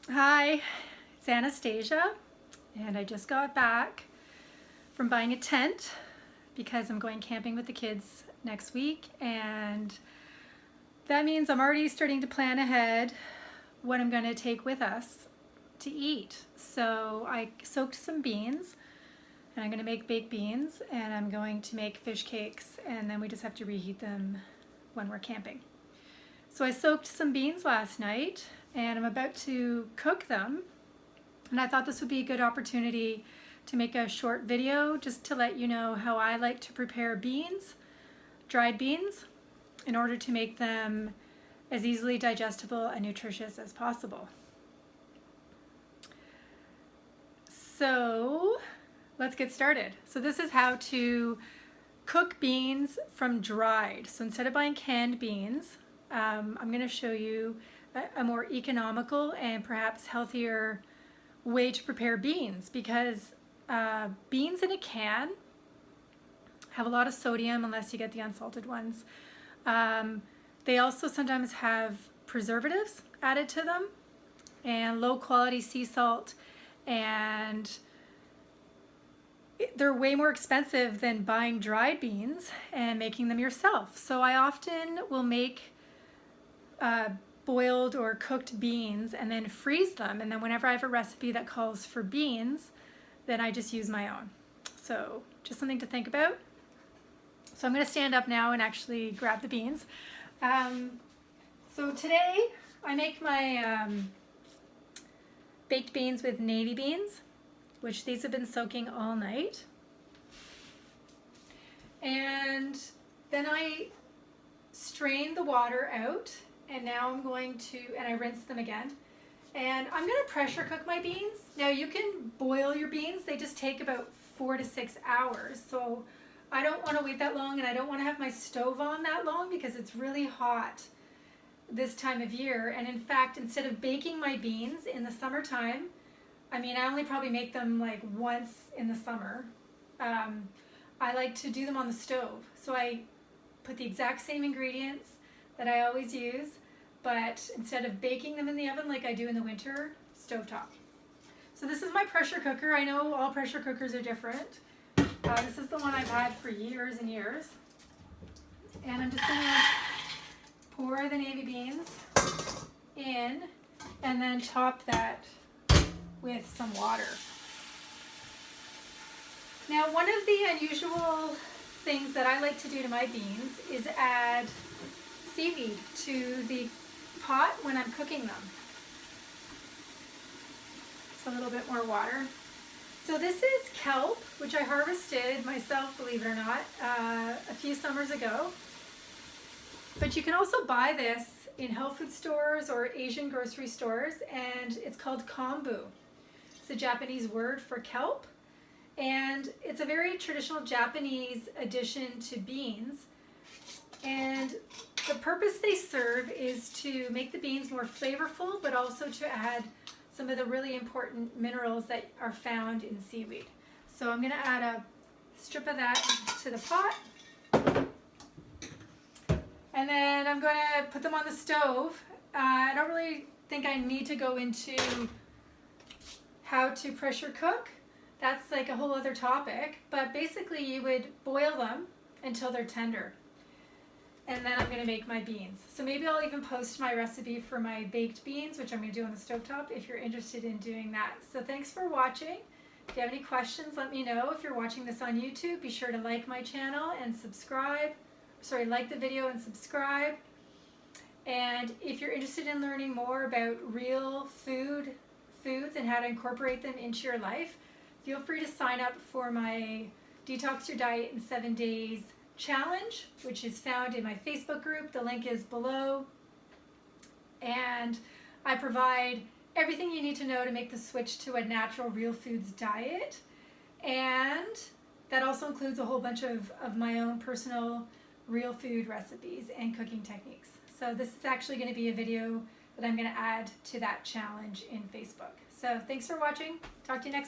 Hi, it's Anastasia, and I just got back from buying a tent because I'm going camping with the kids next week, and that means I'm already starting to plan ahead what I'm going to take with us to eat. So I soaked some beans, and I'm going to make baked beans, and I'm going to make fish cakes, and then we just have to reheat them when we're camping. So I soaked some beans last night, and I'm about to cook them. And I thought this would be a good opportunity to make a short video just to let you know how I like to prepare beans, dried beans, in order to make them as easily digestible and nutritious as possible. So let's get started. So this is how to cook beans from dried. So instead of buying canned beans, I'm going to show you a more economical and perhaps healthier way to prepare beans, because beans in a can have a lot of sodium unless you get the unsalted ones. They also sometimes have preservatives added to them and low quality sea salt, and they're way more expensive than buying dried beans and making them yourself. So I often will make boiled or cooked beans and then freeze them, and then whenever I have a recipe that calls for beans, then I just use my own. So just something to think about. So I'm going to stand up now and actually grab the beans. So today I make my baked beans with navy beans, which these have been soaking all night. And then I strain the water out, and now I'm going to, and I rinse them again. And I'm going to pressure cook my beans. Now you can boil your beans, they just take about 4 to 6 hours. So I don't want to wait that long, and I don't want to have my stove on that long because it's really hot this time of year. And in fact, instead of baking my beans in the summertime, I only probably make them like once in the summer. I like to do them on the stove. So I put the exact same ingredients that I always use, but instead of baking them in the oven like I do in the winter, stovetop. So this is my pressure cooker. I know all pressure cookers are different. This is the one I've had for years and years. And I'm just gonna pour the navy beans in and then top that with some water. Now, one of the unusual things that I like to do to my beans is add seaweed to the pot when I'm cooking them. Just a little bit more water. So this is kelp, which I harvested myself, believe it or not, a few summers ago. But you can also buy this in health food stores or Asian grocery stores, and it's called kombu. It's a Japanese word for kelp, and it's a very traditional Japanese addition to beans. And the purpose they serve is to make the beans more flavorful, but also to add some of the really important minerals that are found in seaweed. So I'm going to add a strip of that to the pot. And then I'm going to put them on the stove. I don't really think I need to go into how to pressure cook. That's like a whole other topic. But basically you would boil them until they're tender. And then I'm going to make my beans. So maybe I'll even post my recipe for my baked beans, which I'm going to do on the stovetop, if you're interested in doing that. So thanks for watching. If you have any questions, let me know. If you're watching this on YouTube, be sure to like my channel and subscribe. Like the video and subscribe. And if you're interested in learning more about real foods and how to incorporate them into your life, feel free to sign up for my Detox Your Diet in 7 Days challenge, which is found in my Facebook group. The link is below. And I provide everything you need to know to make the switch to a natural real foods diet. And that also includes a whole bunch of my own personal real food recipes and cooking techniques. So this is actually going to be a video that I'm going to add to that challenge in Facebook. So thanks for watching. Talk to you next time.